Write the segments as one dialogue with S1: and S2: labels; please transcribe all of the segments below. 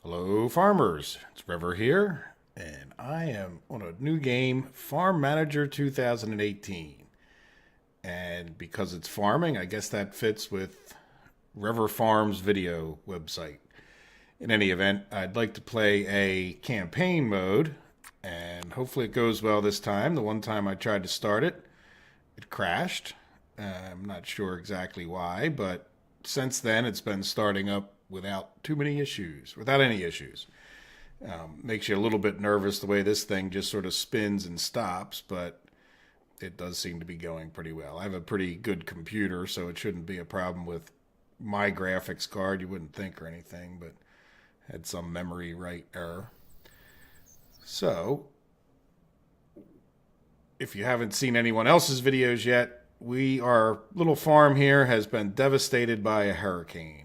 S1: Hello, farmers. It's River here, and I am on a new game, Farm Manager 2018. And because it's farming, I guess that fits with River Farms video website. In any event, I'd like to play a campaign mode, and hopefully it goes well this time. The one time I tried to start it, it crashed. I'm not sure exactly why, but since then it's been starting up without too many issues, without any issues. Makes you a little bit nervous the way this thing just sort of spins and stops, but it does seem to be going pretty well. I have a pretty good computer, so it shouldn't be a problem with my graphics card. You wouldn't think or anything, but had some memory write error. So, if you haven't seen anyone else's videos yet, our little farm here has been devastated by a hurricane.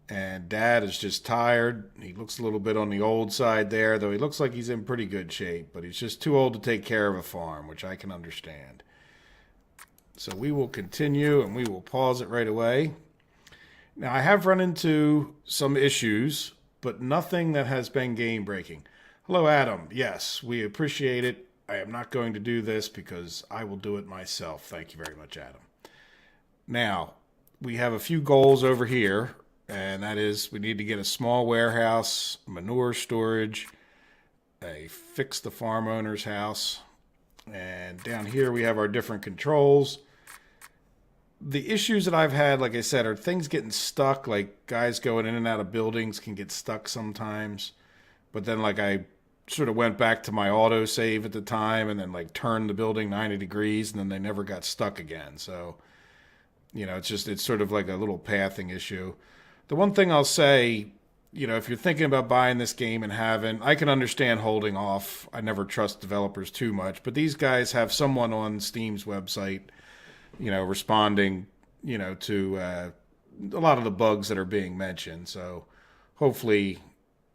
S1: And Dad is just tired. He looks a little bit on the old side there, though he looks like he's in pretty good shape. But he's just too old to take care of a farm, which I can understand. So we will continue and we will pause it right away. Now, I have run into some issues, but nothing that has been game breaking. Hello, Adam. Yes, we appreciate it. I am not going to do this because I will do it myself. Thank you very much, Adam. Now, we have a few goals over here. And that is, we need to get a small warehouse, manure storage, fix the farm owner's house. And down here we have our different controls. The issues that I've had, like I said, are things getting stuck. Like guys going in and out of buildings can get stuck sometimes. But then like I sort of went back to my auto save at the time and then like turned the building 90 degrees and then they never got stuck again. So, it's sort of like a little pathing issue. The one thing I'll say, if you're thinking about buying this game and I can understand holding off. I never trust developers too much, but these guys have someone on Steam's website, responding, to a lot of the bugs that are being mentioned. So hopefully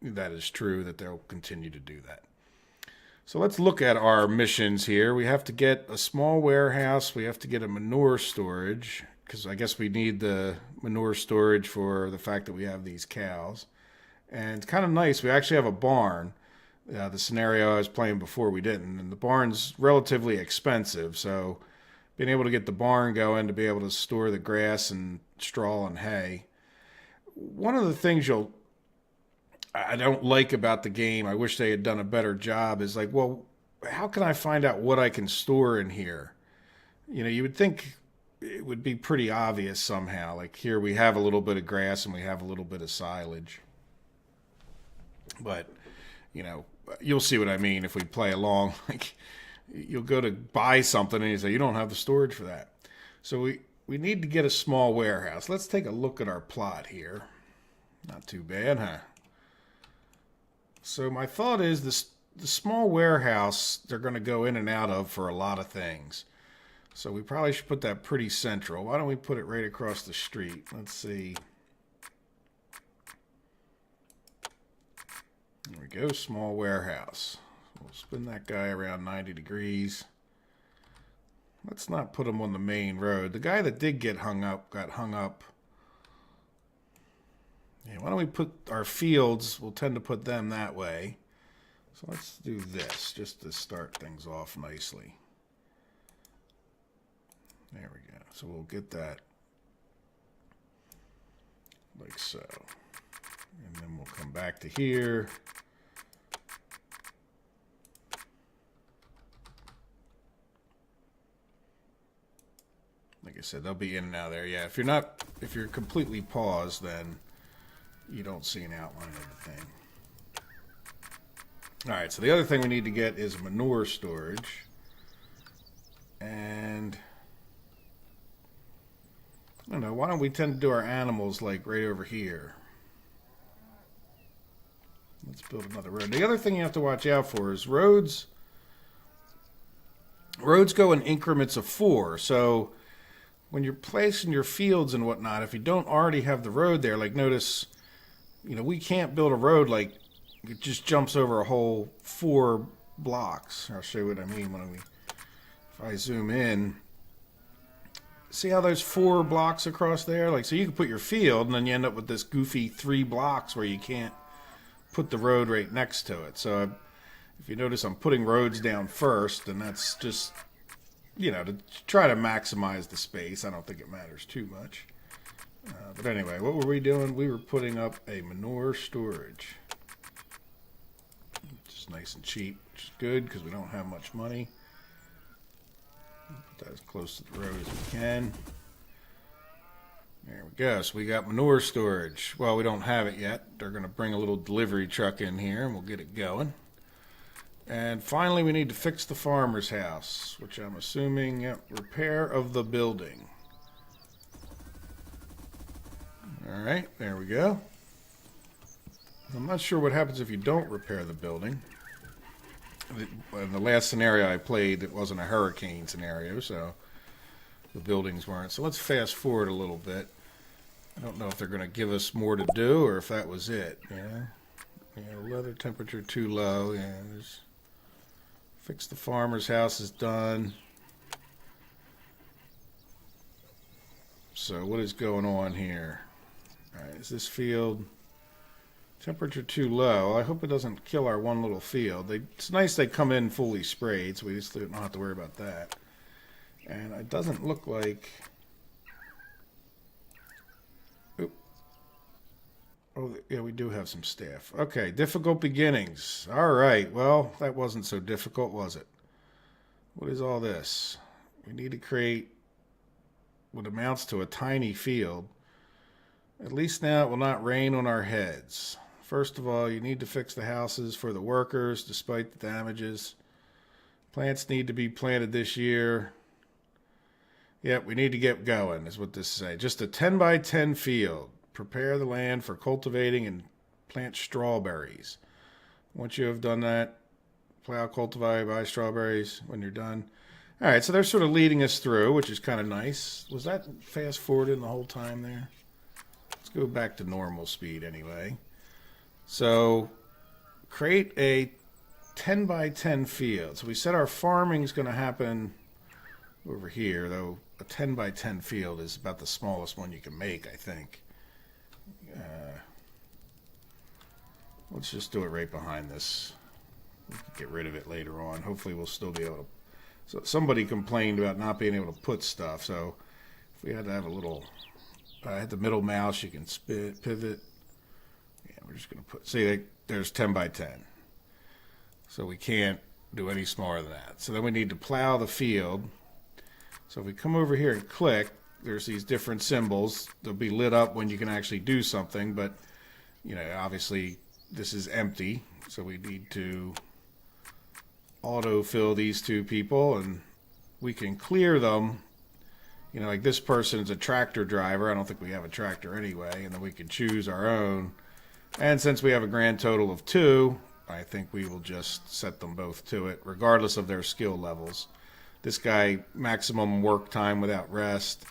S1: that is true, that they'll continue to do that. So let's look at our missions here. We have to get a small warehouse. We have to get a manure storage, because I guess we need the manure storage for the fact that we have these cows. And it's kind of nice. We actually have a barn. The scenario I was playing before, we didn't. And the barn's relatively expensive. So being able to get the barn going to be able to store the grass and straw and hay. One of the things I don't like about the game, I wish they had done a better job, is like, well, how can I find out what I can store in here? You would think it would be pretty obvious somehow. Like here we have a little bit of grass and we have a little bit of silage. But, you'll see what I mean if we play along. Like you'll go to buy something and you say, you don't have the storage for that. So we need to get a small warehouse. Let's take a look at our plot here. Not too bad, huh? So my thought is the small warehouse they're going to go in and out of for a lot of things. So we probably should put that pretty central. Why don't we put it right across the street? Let's see. There we go, small warehouse. We'll spin that guy around 90 degrees. Let's not put him on the main road. The guy that did get hung up got hung up. Yeah, why don't we put our fields, we'll tend to put them that way. So let's do this just to start things off nicely. There we go. So we'll get that like so. And then we'll come back to here. Like I said, they'll be in and out there. Yeah, if you're completely paused, then you don't see an outline of the thing. All right, so the other thing we need to get is manure storage. And I don't know, why don't we tend to do our animals like right over here? Let's build another road. The other thing you have to watch out for is roads. Roads go in increments of 4. So when you're placing your fields and whatnot, if you don't already have the road there, like notice, we can't build a road like it just jumps over a whole 4 blocks. I'll show you what I mean if I zoom in. See how there's 4 blocks across there? Like, so you can put your field and then you end up with this goofy 3 blocks where you can't put the road right next to it. So if you notice, I'm putting roads down first, and that's just, to try to maximize the space. I don't think it matters too much. But anyway, what were we doing? We were putting up a manure storage. Just nice and cheap, which is good because we don't have much money. Put that as close to the road as we can. There we go. So we got manure storage. Well, we don't have it yet. They're going to bring a little delivery truck in here and we'll get it going. And finally, we need to fix the farmer's house, which I'm assuming, repair of the building. All right, there we go. I'm not sure what happens if you don't repair the building. In the last scenario I played, it wasn't a hurricane scenario, so the buildings weren't. So let's fast forward a little bit. I don't know if they're going to give us more to do or if that was it. Weather temperature too low. Fix the farmer's house is done. So what is going on here? All right, is this field temperature too low? I hope it doesn't kill our one little field. It's nice they come in fully sprayed, so we just don't have to worry about that. And it doesn't look like... Oop. Oh, yeah, we do have some staff. Okay, difficult beginnings. All right, well, that wasn't so difficult, was it? What is all this? We need to create what amounts to a tiny field. At least now it will not rain on our heads. First of all, you need to fix the houses for the workers despite the damages. Plants need to be planted this year. Yep, we need to get going, is what this says. Just a 10 by 10 field. Prepare the land for cultivating and plant strawberries. Once you have done that, plow, cultivate, buy strawberries when you're done. All right, so they're sort of leading us through, which is kind of nice. Was that fast forwarded the whole time there? Let's go back to normal speed anyway. So create a 10 by 10 field. So we said our farming is going to happen over here, though a 10 by 10 field is about the smallest one you can make, I think. Let's just do it right behind this. We can get rid of it later on. Hopefully we'll still be able to. So somebody complained about not being able to put stuff. So if we had to have a little, hit the middle mouse, you can pivot. Yeah, we're just going to put, see, there's 10 by 10. So we can't do any smaller than that. So then we need to plow the field. So if we come over here and click, there's these different symbols. They'll be lit up when you can actually do something, but obviously this is empty, so we need to autofill these two people, and we can clear them. Like this person is a tractor driver. I don't think we have a tractor anyway, and then we can choose our own. And since we have a grand total of 2, I think we will just set them both to it, regardless of their skill levels. This guy, maximum work time without rest.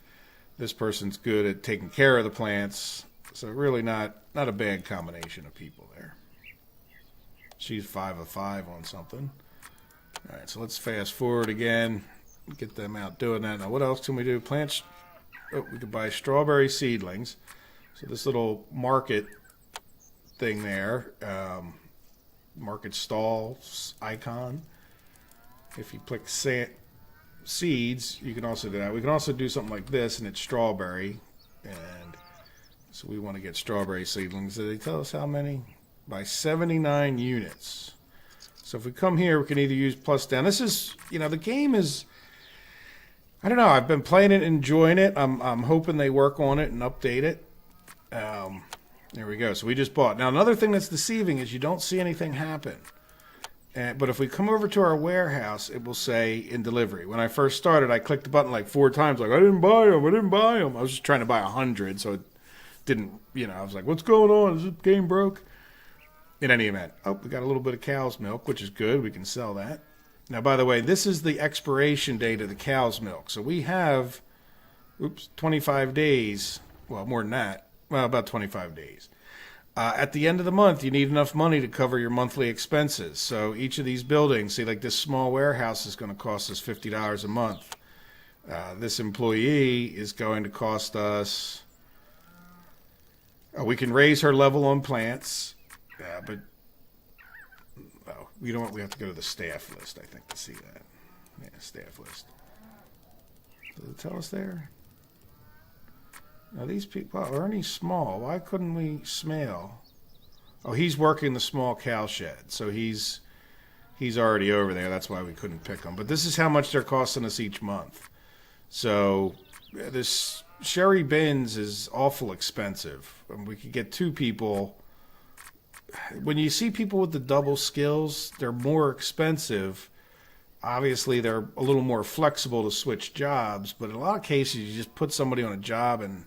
S1: This person's good at taking care of the plants. So really not a bad combination of people there. She's 5 of 5 on something. All right, so let's fast forward again. Get them out doing that. Now, what else can we do? Plants. Oh, we could buy strawberry seedlings. So this little market thing there, market stall icon. If you click seeds, you can also do that. We can also do something like this, and it's strawberry. And so we want to get strawberry seedlings. Did they tell us how many? By 79 units. So if we come here, we can either use plus down. This is, the game is, I don't know. I've been playing it, enjoying it. I'm hoping they work on it and update it. There we go. So we just bought. Now, another thing that's deceiving is you don't see anything happen. But if we come over to our warehouse, it will say in delivery. When I first started, I clicked the button like 4 times, like, I didn't buy them. I was just trying to buy 100, so it didn't, I was like, what's going on? Is this game broke? In any event, we got a little bit of cow's milk, which is good. We can sell that. Now, by the way, this is the expiration date of the cow's milk. So we have, 25 days. Well, more than that. Well, about 25 days. At the end of the month, you need enough money to cover your monthly expenses. So each of these buildings, see, like this small warehouse is going to cost us $50 a month. This employee is going to cost us, we can raise her level on plants, but you know what? We have to go to the staff list, I think, to see that. Yeah, staff list. Does it tell us there? Now these people, Ernie's small. Why couldn't we smell? Oh, he's working the small cow shed, so he's already over there. That's why we couldn't pick him. But this is how much they're costing us each month. So this Sherry Bins is awful expensive. We could get 2 people. When you see people with the double skills, they're more expensive. Obviously, they're a little more flexible to switch jobs, but in a lot of cases, you just put somebody on a job and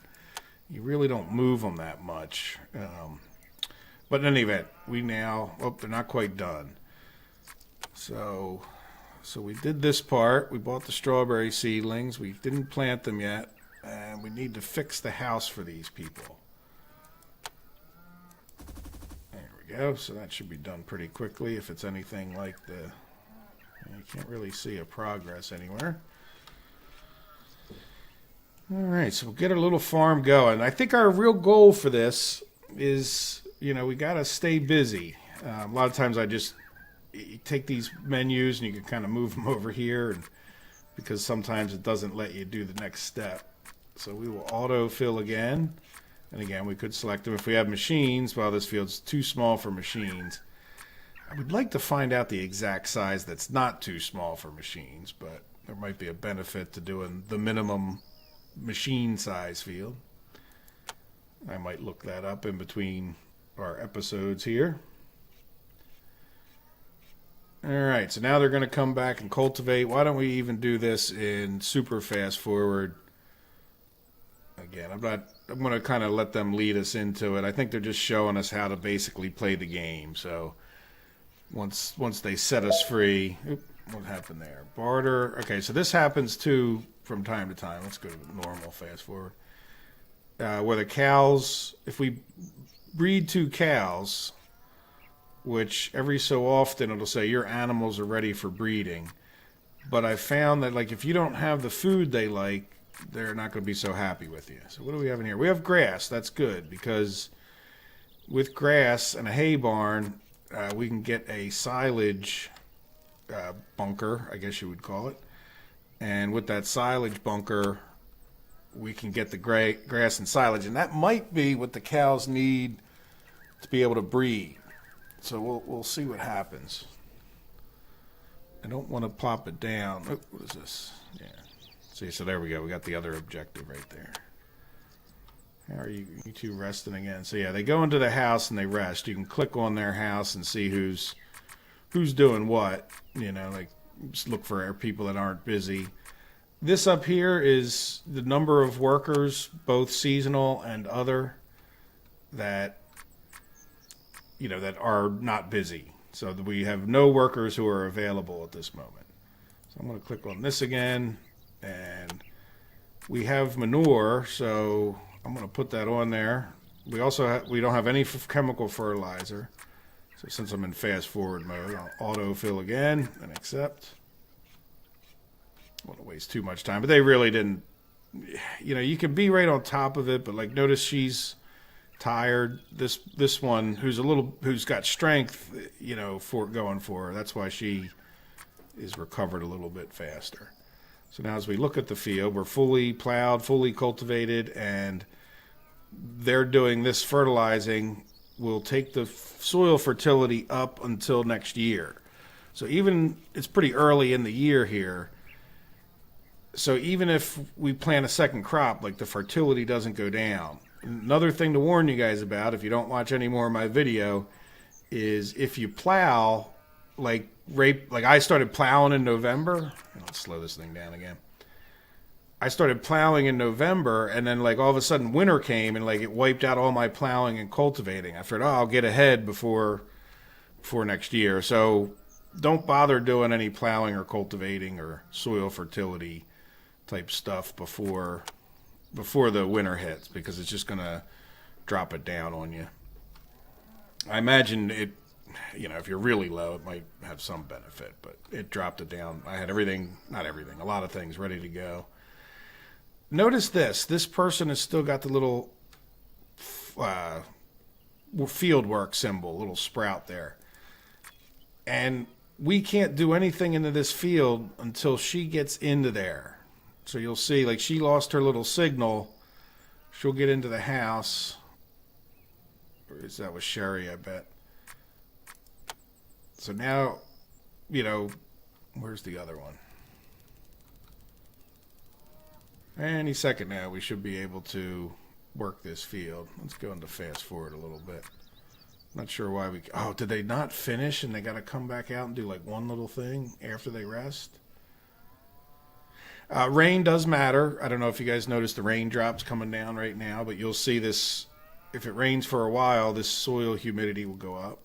S1: you really don't move them that much. But in any event, they're not quite done. So we did this part. We bought the strawberry seedlings. We didn't plant them yet, and we need to fix the house for these people. There we go. So that should be done pretty quickly if it's anything like the... You can't really see a progress anywhere. All right, so we'll get our little farm going. I think our real goal for this is, we got to stay busy. A lot of times you take these menus and you can kind of move them over here because sometimes it doesn't let you do the next step. So we will autofill again. And again, we could select them if we have machines. Well, this field's too small for machines. I would like to find out the exact size that's not too small for machines, but there might be a benefit to doing the minimum machine size field. I might look that up in between our episodes here. All right, so now they're going to come back and cultivate. Why don't we even do this in super fast forward? Again, I'm going to kind of let them lead us into it. I think they're just showing us how to basically play the game. So once they set us free, what happened there? Barter. Okay, so this happens too from time to time. Let's go to normal fast forward. Where the cows, if we breed 2 cows, which every so often it'll say your animals are ready for breeding. But I found that if you don't have the food they like, they're not going to be so happy with you. So what do we have in here? We have grass. That's good because with grass and a hay barn, we can get a silage bunker, I guess you would call it. And with that silage bunker, we can get the grass and silage. And that might be what the cows need to be able to breed. So we'll see what happens. I don't want to plop it down. Oh, what is this? Yeah. See, so there we go. We got the other objective right there. How are you two resting again? So yeah, they go into the house and they rest. You can click on their house and see who's doing what. Just look for people that aren't busy. This up here is the number of workers, both seasonal and other, that are not busy. So we have no workers who are available at this moment. So I'm going to click on this again, and we have manure, so I'm going to put that on there. We also we don't have any chemical fertilizer. So since I'm in fast forward mode, I'll autofill again and accept. I don't want to waste too much time, but they really didn't. You can be right on top of it, but notice she's tired. This one who's got strength, for going for her. That's why she is recovered a little bit faster. So now as we look at the field, we're fully plowed, fully cultivated, and they're doing this fertilizing will take the soil fertility up until next year. So even it's pretty early in the year here. So even if we plant a second crop, the fertility doesn't go down. Another thing to warn you guys about, if you don't watch any more of my video, is if you plow, I started plowing in November. Let's slow this thing down again. I started plowing in November, and then all of a sudden winter came, and it wiped out all my plowing and cultivating. I figured, I'll get ahead before next year. So don't bother doing any plowing or cultivating or soil fertility type stuff before the winter hits, because it's just going to drop it down on you. I imagine it, if you're really low, it might have some benefit, but it dropped it down. I had a lot of things ready to go. Notice this person has still got the little field work symbol, little sprout there. And we can't do anything into this field until she gets into there. So you'll see, like, she lost her little signal. She'll get into the house. Or is that with Sherry, I bet. So now, you know, where's the other one? Any second now, we should be able to work this field. Let's go into fast forward a little bit. Not sure why we... Oh, did they not finish and they got to come back out and do like one little thing after they rest? Rain does matter. I don't know if you guys noticed the raindrops coming down right now, but you'll see this. If it rains for a while, this soil humidity will go up.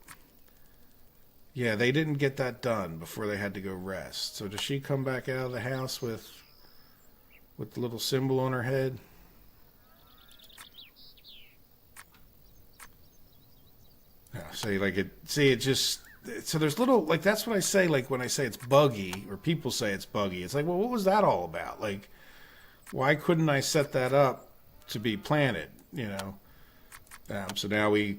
S1: Yeah, they didn't get that done before they had to go rest. So does she come back out of the house with the little symbol on her head? Yeah, it just, so there's little, like, that's what I say, like, when I say it's buggy, or people say it's buggy, it's like, well, what was that all about? Like, why couldn't I set that up to be planted, you know? So now we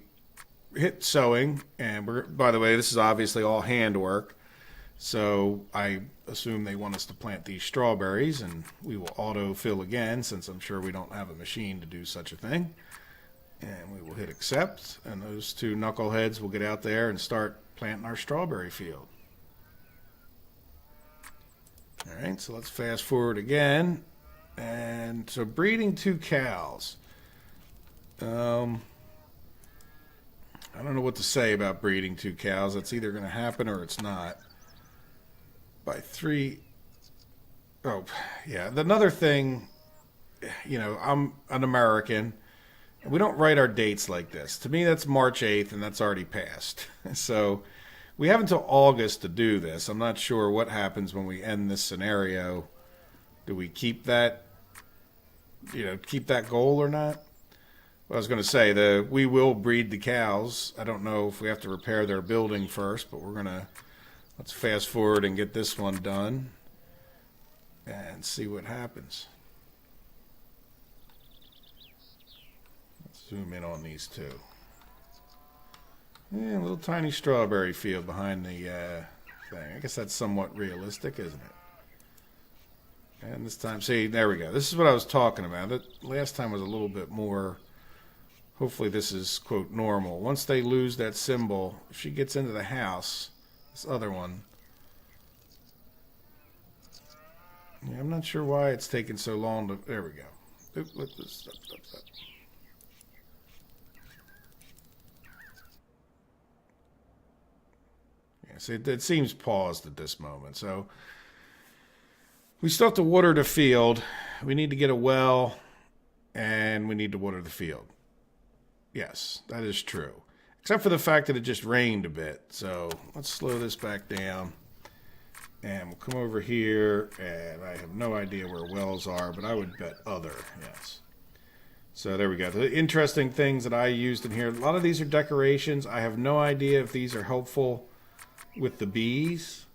S1: hit sowing, and by the way, this is obviously all handwork, so I assume they want us to plant these strawberries, and we will auto-fill again, since I'm sure we don't have a machine to do such a thing. And we will hit accept, and those two knuckleheads will get out there and start planting our strawberry field. All right, so let's fast forward again. And so breeding 2 cows. I don't know what to say about breeding 2 cows. That's either going to happen or it's not. By 3... Oh, yeah. Another thing, you know, I'm an American. We don't write our dates like this. To me, that's March 8th, and that's already passed. So we have until August to do this. I'm not sure what happens when we end this scenario. Do we keep that, keep that goal or not? Well, I was going to say, we will breed the cows. I don't know if we have to repair their building first, but let's fast forward and get this one done and see what happens. Zoom in on these two. Yeah, a little tiny strawberry field behind the thing. I guess that's somewhat realistic, isn't it? And this time, see, there we go. This is what I was talking about. That last time was a little bit more. Hopefully this is, quote, normal. Once they lose that symbol, if she gets into the house, this other one. Yeah, I'm not sure why it's taking so long to. There we go. Oop, let this stop. So it seems paused at this moment. So we still have to water the field. We need to get a well, and we need to water the field. Yes, that is true. Except for the fact that it just rained a bit. So let's slow this back down. And we'll come over here, and I have no idea where wells are, but I would bet other, yes. So there we go. The interesting things that I used in here, a lot of these are decorations. I have no idea if these are helpful with the bees.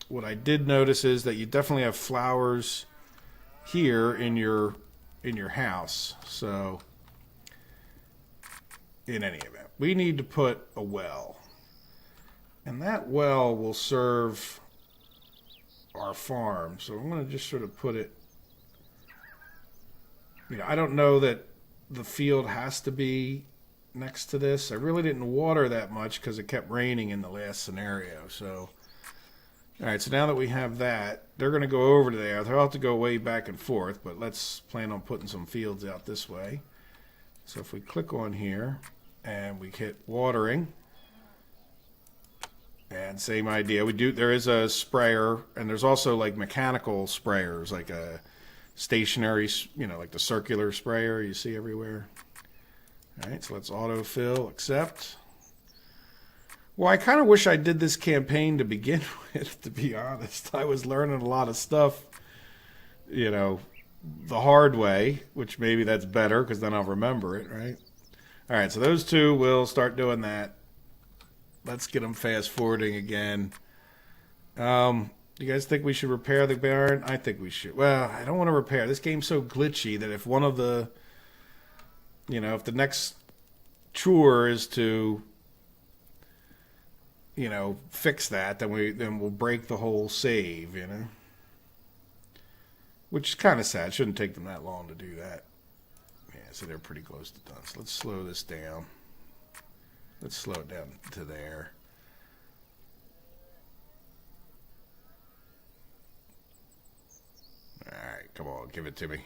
S1: What I did notice is that you definitely have flowers here in your house. So in any event, we need to put a well, and that well will serve our farm. So I'm going to just sort of put it, I don't know that the field has to be next to this. I really didn't water that much because it kept raining in the last scenario. So, all right, so now that we have that, they're going to go over to there. They'll have to go way back and forth, but let's plan on putting some fields out this way. So if we click on here and we hit watering, and same idea. There is a sprayer, and there's also like mechanical sprayers, like a stationary, like the circular sprayer you see everywhere. All right, so let's autofill, accept. Well, I kind of wish I did this campaign to begin with, to be honest. I was learning a lot of stuff, the hard way, which maybe that's better because then I'll remember it, right? All right, so those two will start doing that. Let's get them fast forwarding again. You guys think we should repair the barn? I think we should. Well, I don't want to repair. This game's so glitchy that if one of the, if the next chore is to, fix that, then we'll break the whole save, which is kind of sad. It shouldn't take them that long to do that. Yeah, so they're pretty close to done. So let's slow this down. Let's slow it down to there. All right, come on, give it to me.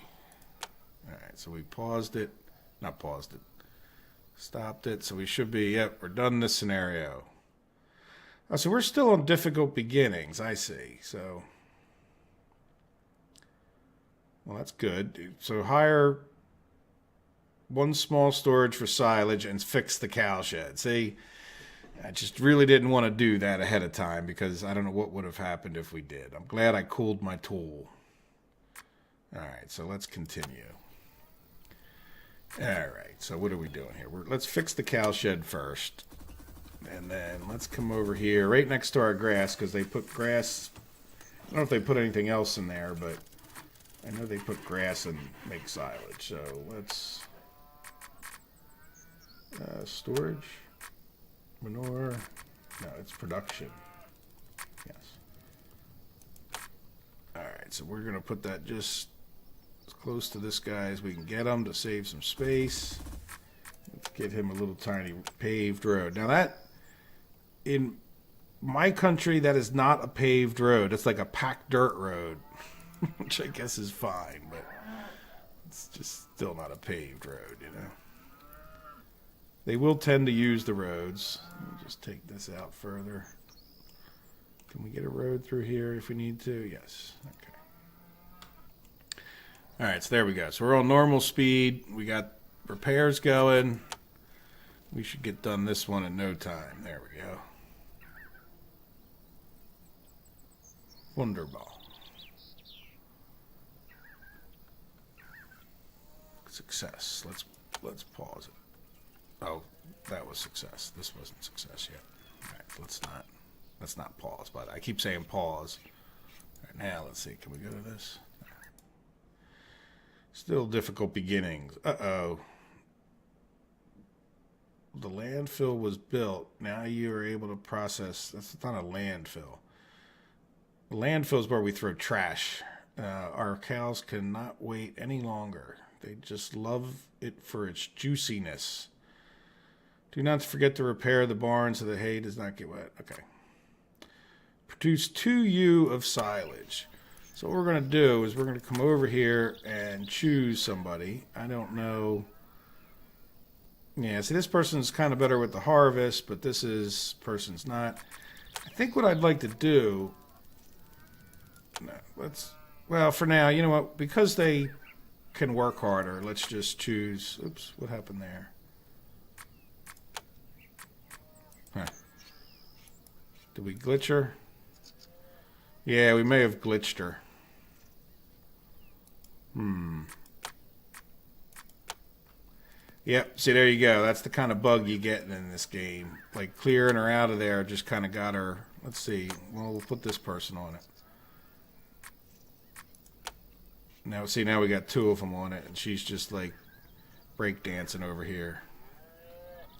S1: All right, so we paused it. Not paused it. Stopped it. So we should be, yep, we're done this scenario. Oh, so we're still on difficult beginnings, I see. So, well, that's good. So hire one small storage for silage and fix the cow shed. See, I just really didn't want to do that ahead of time because I don't know what would have happened if we did. I'm glad I cooled my tool. All right, so let's continue. All right, so what are we doing here? Let's fix the cow shed first. And then let's come over here right next to our grass because they put grass. I don't know if they put anything else in there, but I know they put grass and make silage. So let's storage, manure. No, it's production. Yes. All right, so we're going to put that just as close to this guy as we can get him to save some space. Let's get him a little tiny paved road. Now that, in my country, that is not a paved road. It's like a packed dirt road, which I guess is fine, but it's just still not a paved road, They will tend to use the roads. Let me just take this out further. Can we get a road through here if we need to? Yes. Okay. All right, so there we go. So we're on normal speed. We got repairs going. We should get done this one in no time. There we go. Wonderful. Success. Let's pause it. Oh, that was success. This wasn't success yet. All right, let's not pause. But I keep saying pause. All right, now let's see. Can we go to this? Still difficult beginnings. Uh-oh. The landfill was built. Now you are able to process. That's not a landfill. The landfill is where we throw trash. Our cows cannot wait any longer. They just love it for its juiciness. Do not forget to repair the barn so the hay does not get wet. Okay. Produce 2 U of silage. So what we're going to do is we're going to come over here and choose somebody. I don't know. Yeah, see, this person's kind of better with the harvest, but person's not. I think what I'd like to do... No, well, for now, you know what? Because they can work harder, let's just choose... Oops, what happened there? Huh. Did we glitch her? Yeah, we may have glitched her. Yep, see, there you go. That's the kind of bug you get in this game. Like, clearing her out of there just kind of got her... Let's see. Well, we'll put this person on it. Now, see, now we got 2 of them on it, and she's just, like, breakdancing over here.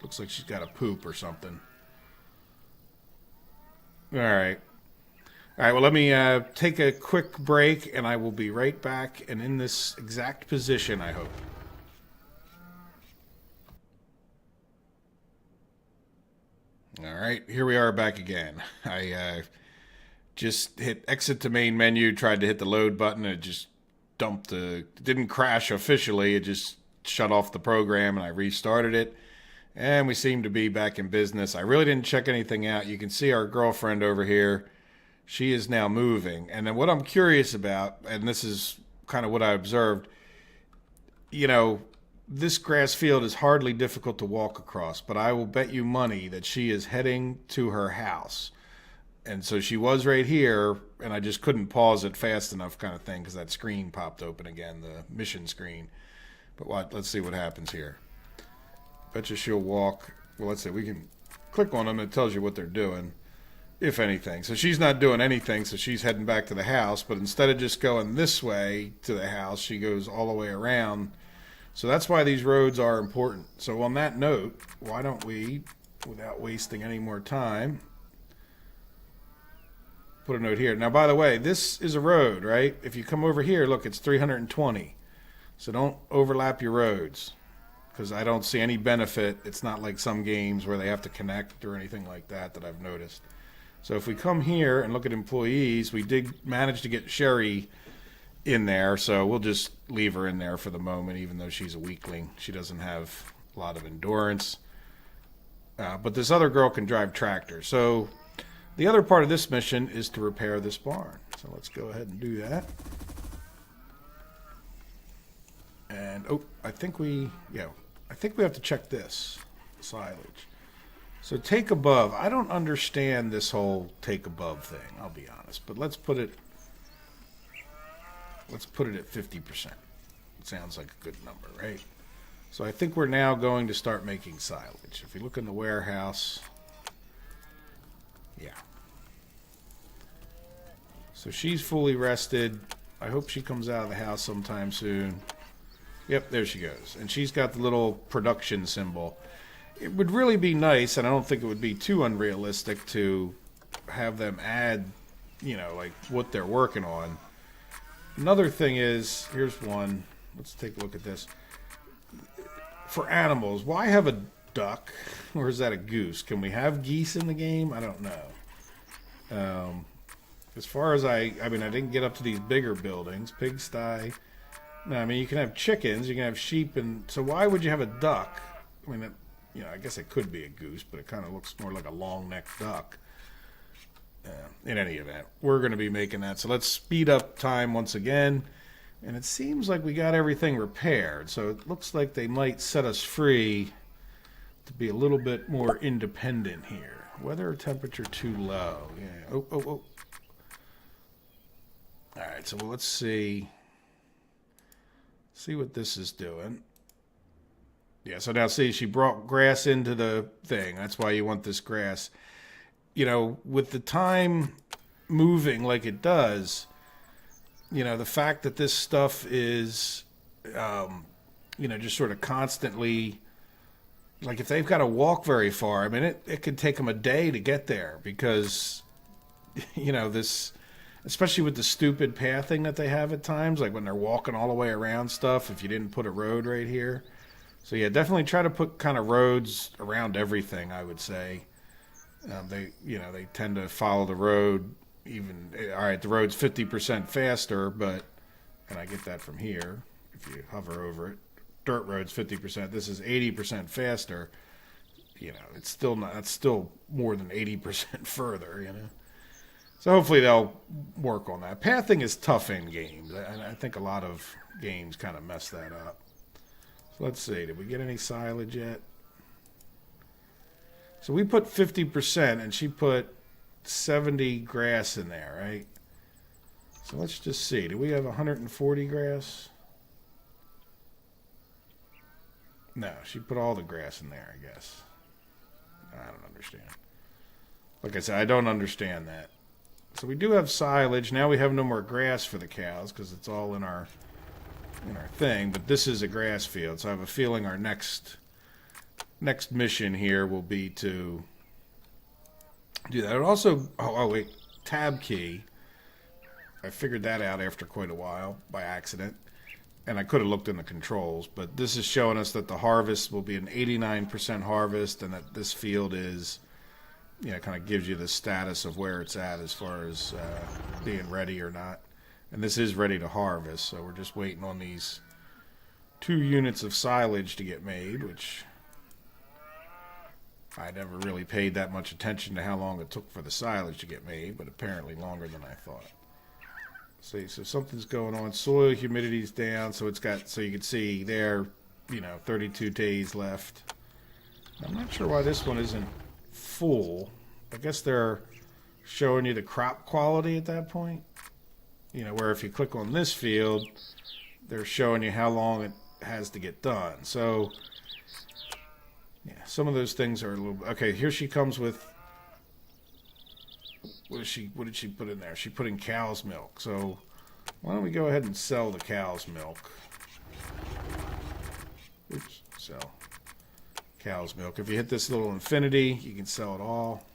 S1: Looks like she's got a poop or something. All right. All right, well, let me take a quick break, and I will be right back and in this exact position, I hope. All right, here we are back again. I just hit exit to main menu, tried to hit the load button, and it just dumped it didn't crash officially, it just shut off the program, and I restarted it, and we seem to be back in business. I really didn't check anything out. You can see our girlfriend over here. She is now moving. And then what I'm curious about, and this is kind of what I observed, this grass field is hardly difficult to walk across, but I will bet you money that she is heading to her house. And so she was right here, and I just couldn't pause it fast enough kind of thing because that screen popped open again, the mission screen. But let's see what happens here. Bet you she'll walk. Well, let's see. We can click on them, and it tells you what they're doing, if anything. So she's not doing anything, so she's heading back to the house. But instead of just going this way to the house, she goes all the way around. So that's why these roads are important. So on that note, why don't we, without wasting any more time, put a note here. Now, by the way, this is a road, right? If you come over here, look, it's 320. So don't overlap your roads because I don't see any benefit. It's not like some games where they have to connect or anything like that that I've noticed. So if we come here and look at employees, we did manage to get Sherry in there, so we'll just leave her in there for the moment, even though she's a weakling. She doesn't have a lot of endurance. But this other girl can drive tractors. So the other part of this mission is to repair this barn. So let's go ahead and do that. And I think we have to check this silage. So take above. I don't understand this whole take above thing, I'll be honest. But let's put it at 50%. It sounds like a good number, right? So I think we're now going to start making silage. If you look in the warehouse, yeah. So she's fully rested. I hope she comes out of the house sometime soon. Yep, there she goes. And she's got the little production symbol. It would really be nice, and I don't think it would be too unrealistic to have them add, like what they're working on. Another thing is, here's one. Let's take a look at this. For animals, why have a duck, or is that a goose? Can we have geese in the game? I don't know. As far as I didn't get up to these bigger buildings. Pigsty. No, I mean, you can have chickens, you can have sheep, and so why would you have a duck? I mean, I guess it could be a goose, but it kind of looks more like a long-necked duck. In any event, we're going to be making that. So let's speed up time once again. And it seems like we got everything repaired. So it looks like they might set us free to be a little bit more independent here. Weather or temperature too low. Yeah. Oh. All right, so let's see what this is doing. Yeah, so now see, she brought grass into the thing. That's why you want this grass. With the time moving like it does, the fact that this stuff is, just sort of constantly, like if they've got to walk very far, I mean, it could take them a day to get there because, this, especially with the stupid pathing that they have at times, like when they're walking all the way around stuff, if you didn't put a road right here. So yeah, definitely try to put kind of roads around everything, I would say. They tend to follow the road even, all right, the road's 50% faster, but, and I get that from here, if you hover over it, dirt road's 50%, this is 80% faster, it's still not, that's still more than 80% further, So hopefully they'll work on that. Pathing is tough in games, and I think a lot of games kind of mess that up. So let's see, did we get any silage yet? So we put 50% and she put 70 grass in there, right? So let's just see. Do we have 140 grass? No, she put all the grass in there, I guess. I don't understand. Like I said, I don't understand that. So we do have silage. Now we have no more grass for the cows because it's all in our thing. But this is a grass field, so I have a feeling our next mission here will be to do that. And also, wait, tab key. I figured that out after quite a while by accident. And I could have looked in the controls, but this is showing us that the harvest will be an 89% harvest and that this field is, kind of gives you the status of where it's at as far as being ready or not. And this is ready to harvest, so we're just waiting on these 2 units of silage to get made, which I never really paid that much attention to how long it took for the silage to get made, but apparently longer than I thought. See, so something's going on. Soil humidity's down, so you can see there, 32 days left. I'm not sure why this one isn't full. I guess they're showing you the crop quality at that point. Where if you click on this field, they're showing you how long it has to get done. So, yeah, some of those things are a little... Okay, here she comes with... What did she put in there? She put in cow's milk. So why don't we go ahead and sell the cow's milk? Oops, sell cow's milk. If you hit this little infinity, you can sell it all.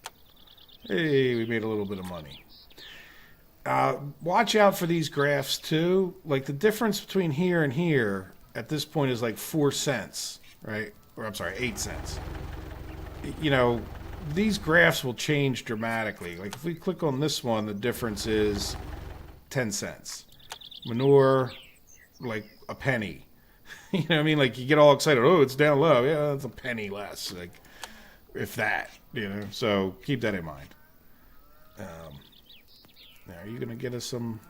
S1: Hey, we made a little bit of money. Watch out for these graphs too. Like the difference between here and here at this point is like 4 cents, right? Or I'm sorry, 8 cents. You know, these graphs will change dramatically. Like if we click on this one, the difference is 10 cents. Manure, like a penny. You know what I mean? Like you get all excited. Oh, it's down low. Yeah, it's a penny less. Like if that, you know. So keep that in mind. Now, are you gonna get us some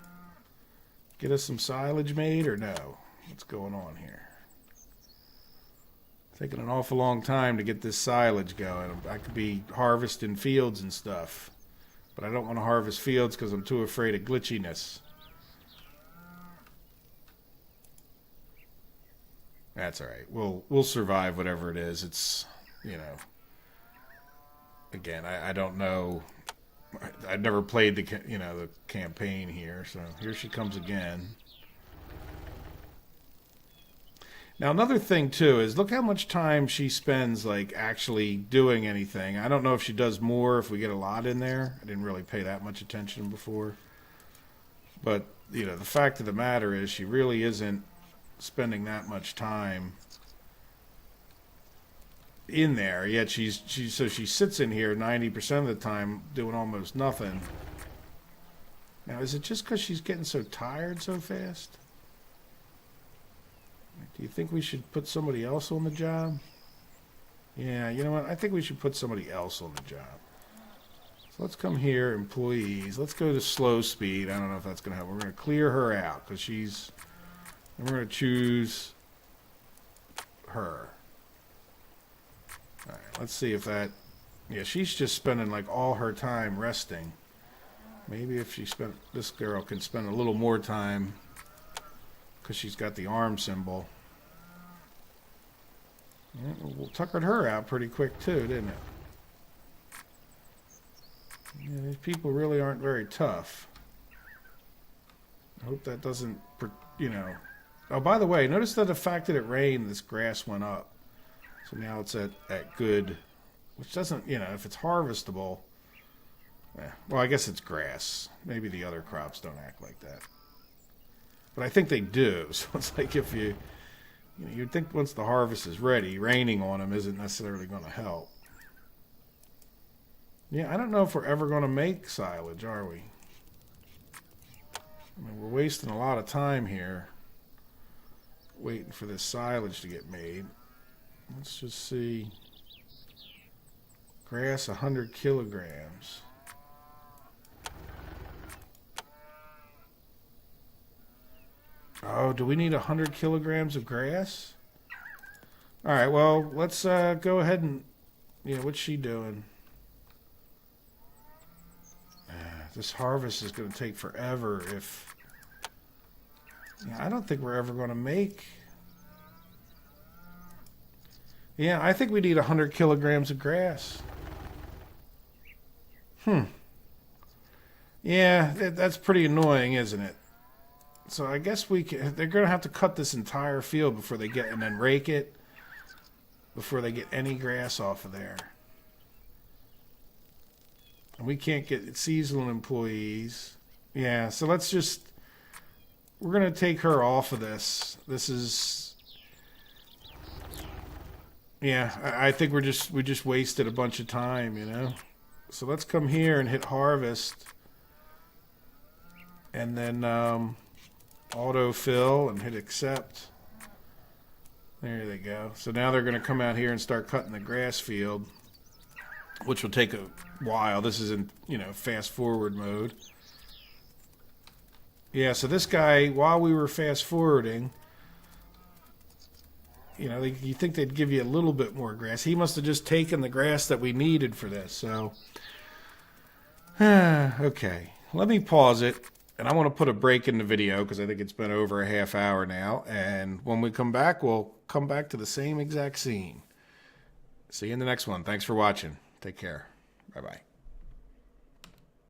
S1: silage made or no? What's going on here? Taking an awful long time to get this silage going. I could be harvesting fields and stuff, but I don't want to harvest fields because I'm too afraid of glitchiness. That's all right. We'll survive whatever it is. It's, you know, again, I don't know. I've never played the campaign here, so here she comes again. Now another thing too is look how much time she spends like actually doing anything. I don't know if she does more if we get a lot in there. I didn't really pay that much attention before. But, you know, the fact of the matter is she really isn't spending that much time in there, yet she sits in here 90% of the time doing almost nothing. Now, is it just because she's getting so tired so fast? Do you think we should put somebody else on the job? Yeah, you know what? I think we should put somebody else on the job. So let's come here, employees. Let's go to slow speed. I don't know if that's going to help. We're going to clear her out because she's... And we're going to choose her. All right, let's see if that... Yeah, she's just spending like all her time resting. Maybe if this girl can spend a little more time because she's got the arm symbol. Yeah, well, tuckered her out pretty quick too, didn't it? Yeah, these people really aren't very tough. I hope that doesn't, you know... Oh, by the way, notice that the fact that it rained, this grass went up. So now it's at good, which doesn't, you know, if it's harvestable, well, I guess it's grass. Maybe the other crops don't act like that. But I think they do. So it's like if you know, you'd think once the harvest is ready, raining on them isn't necessarily going to help. Yeah, I don't know if we're ever going to make silage, are we? I mean, we're wasting a lot of time here waiting for this silage to get made. Let's just see. Grass, 100 kilograms. Oh, do we need 100 kilograms of grass? All right, well, let's go ahead and... Yeah, what's she doing? This harvest is going to take forever if... Yeah, I don't think we're ever going to make... Yeah, I think we need 100 kilograms of grass. Yeah, that's pretty annoying, isn't it? So I guess they're going to have to cut this entire field before they get, and then rake it before they get any grass off of there. And we can't get seasonal employees. Yeah, so we're going to take her off of this. This is, yeah, I think we just wasted a bunch of time, you know? So let's come here and hit harvest. And then autofill and hit accept. There they go. So now they're going to come out here and start cutting the grass field, which will take a while. This is in, you know, fast forward mode. Yeah, so this guy, while we were fast forwarding, you know, you think they'd give you a little bit more grass. He must have just taken the grass that we needed for this. So, okay. Let me pause it. And I want to put a break in the video because I think it's been over a half hour now. And when we come back, we'll come back to the same exact scene. See you in the next one. Thanks for watching. Take care. Bye-bye.